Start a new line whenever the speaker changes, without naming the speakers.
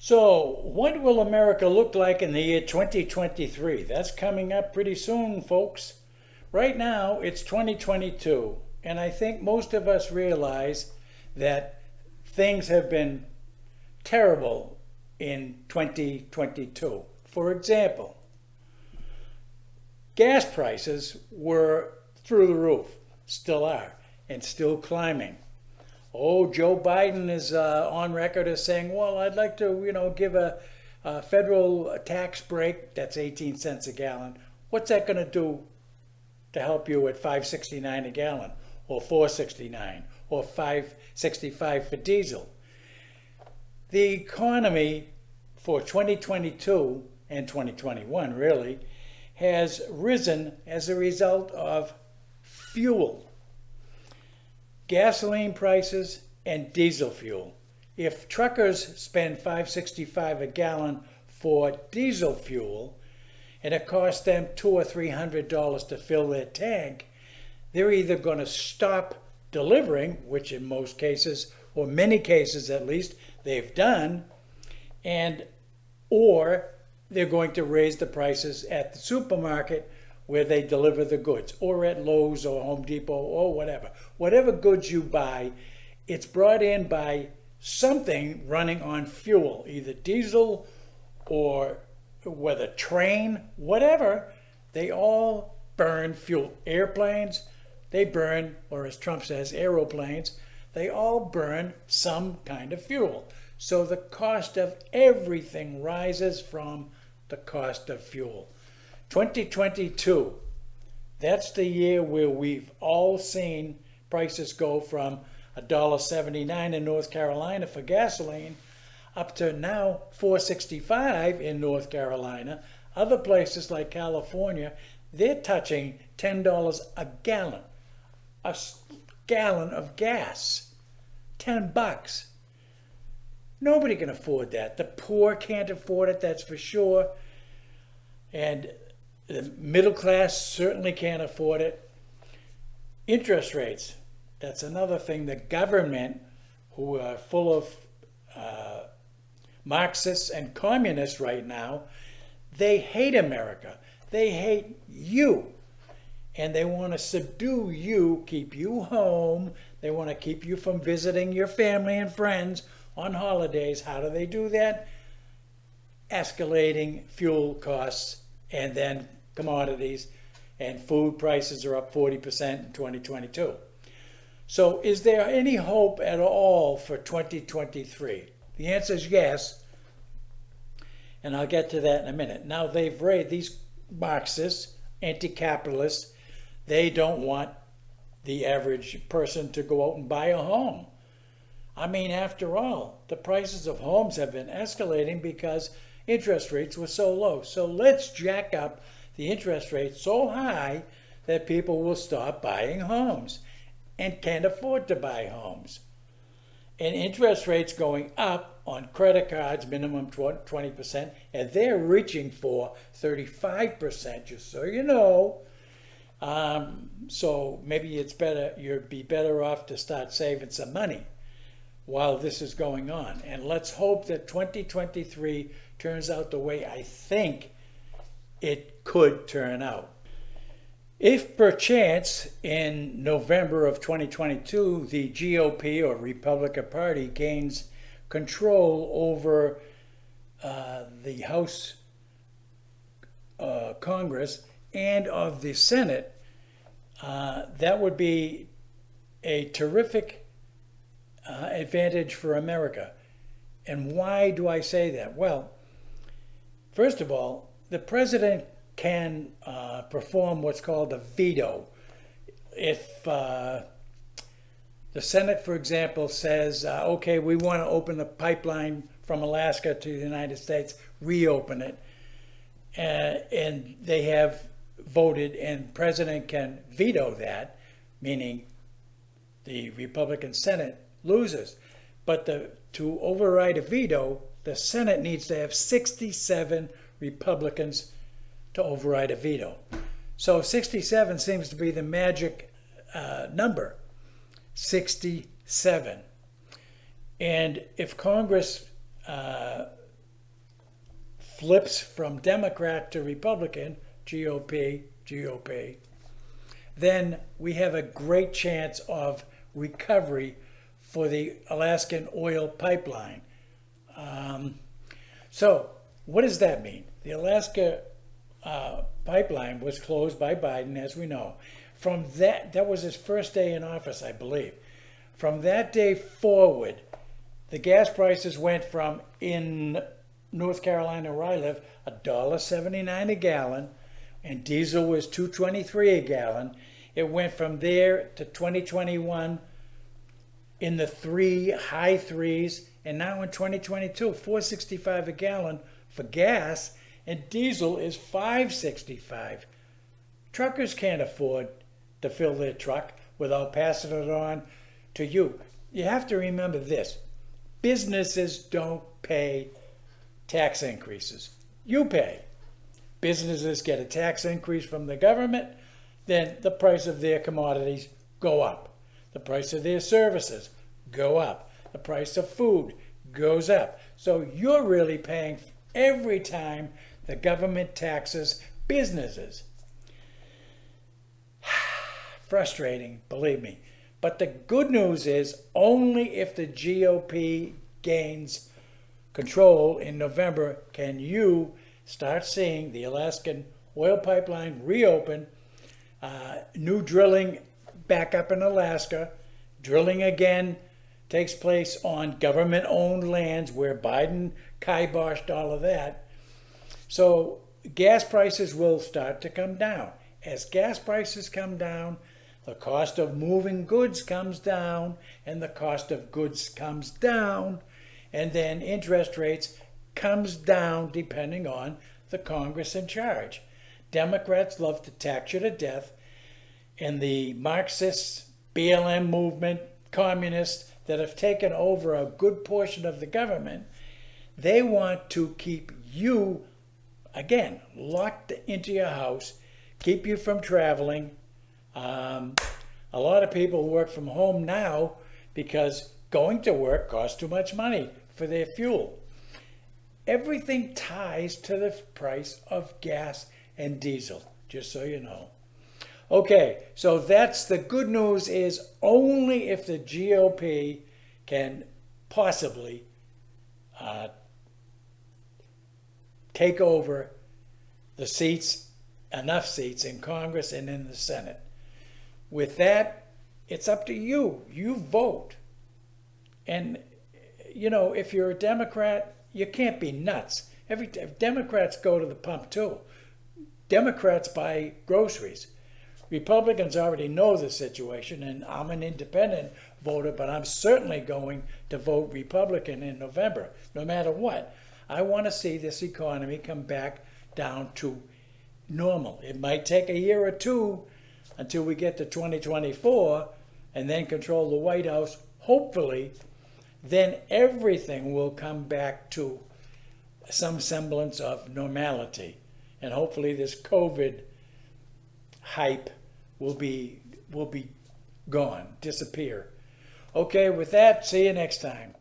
So, what will America look like in the year 2023? That's coming up pretty soon, folks. Right now, it's 2022, and I think most of us realize that things have been terrible in 2022. For example, gas prices were through the roof, still are, and still climbing. Oh, Joe Biden is on record as saying, well, I'd like to, give a federal tax break. That's 18 cents a gallon. What's that going to do to help you at 5.69 a gallon or 4.69 or 5.65 for diesel? The economy for 2022 and 2021 really has risen as a result of fuel, gasoline prices, and diesel fuel. If truckers spend $5.65 a gallon for diesel fuel and it costs them $200 or $300 to fill their tank, they're either going to stop delivering, which in most cases, or many cases at least, they've done, and or they're going to raise the prices at the supermarket where they deliver the goods, or at Lowe's or Home Depot or whatever. Whatever goods you buy, it's brought in by something running on fuel, either diesel or whether train, whatever. They all burn fuel. Airplanes, they burn, or as Trump says, aeroplanes, they all burn some kind of fuel. So the cost of everything rises from the cost of fuel. 2022, that's the year where we've all seen prices go from $1.79 in North Carolina for gasoline up to now $4.65 in North Carolina. Other places like California, they're touching $10 a gallon. A gallon of gas, $10. Nobody can afford that. The poor can't afford it, that's for sure. And the middle class certainly can't afford it. Interest rates, that's another thing. The government, who are full of Marxists and communists right now, they hate America. They hate you. And they want to subdue you, keep you home. They want to keep you from visiting your family and friends on holidays. How do they do that? Escalating fuel costs and then commodities, and food prices are up 40% in 2022. So is there any hope at all for 2023? The answer is yes, and I'll get to that in a minute. Now they've raised, these Marxists, anti-capitalists, they don't want the average person to go out and buy a home. I mean, after all, the prices of homes have been escalating because interest rates were so low. So let's jack up the interest rate so high that people will stop buying homes and can't afford to buy homes. And interest rates going up on credit cards, minimum 20%, and they're reaching for 35%, just so you know. So maybe it's better, you'd be better off to start saving some money while this is going on. And let's hope that 2023 turns out the way I think it could turn out. If perchance in November of 2022 the GOP or Republican Party gains control over the House, Congress, and of the Senate, that would be a terrific advantage for America. And why do I say that? Well, first of all, the president can perform what's called a veto. If the Senate, for example, says, okay, we want to open the pipeline from Alaska to the United States, reopen it, and they have voted, and president can veto that, meaning the Republican Senate loses. But to override a veto, the Senate needs to have 67 Republicans to override a veto. So 67 seems to be the magic number, 67. And if Congress flips from Democrat to Republican, GOP, then we have a great chance of recovery for the Alaskan oil pipeline. So what does that mean? The Alaska pipeline was closed by Biden, as we know. From that was his first day in office, I believe. From that day forward, the gas prices went from, in North Carolina where I live, $1.79 a gallon, and diesel was $2.23 a gallon. It went from there to 2021 in the high threes, and now in 2022, $4.65 a gallon for gas, and diesel is $5.65. Truckers can't afford to fill their truck without passing it on to you. You have to remember this. Businesses don't pay tax increases. You pay. Businesses get a tax increase from the government, then the price of their commodities go up. The price of their services go up. The price of food goes up. So you're really paying every time the government taxes businesses. Frustrating, believe me. But the good news is only if the GOP gains control in November can you start seeing the Alaskan oil pipeline reopen, new drilling back up in Alaska. Drilling again takes place on government-owned lands where Biden kiboshed all of that. So gas prices will start to come down. As gas prices come down, the cost of moving goods comes down, and the cost of goods comes down, and then interest rates comes down depending on the Congress in charge. Democrats love to tax you to death, and the Marxists, BLM movement, communists that have taken over a good portion of the government, they want to keep you, again, locked into your house, keep you from traveling. A lot of people work from home now because going to work costs too much money for their fuel. Everything ties to the price of gas and diesel, just so you know. Okay, so that's the good news, is only if the GOP can possibly take over the seats, enough seats in Congress and in the Senate. With that, it's up to you. You vote. And, you know, if you're a Democrat, you can't be nuts. Democrats go to the pump too. Democrats buy groceries. Republicans already know the situation, and I'm an independent voter, but I'm certainly going to vote Republican in November, no matter what. I want to see this economy come back down to normal. It might take a year or two until we get to 2024 and then control the White House, hopefully. Then everything will come back to some semblance of normality. And hopefully this COVID hype will be gone, disappear. Okay, with that, see you next time.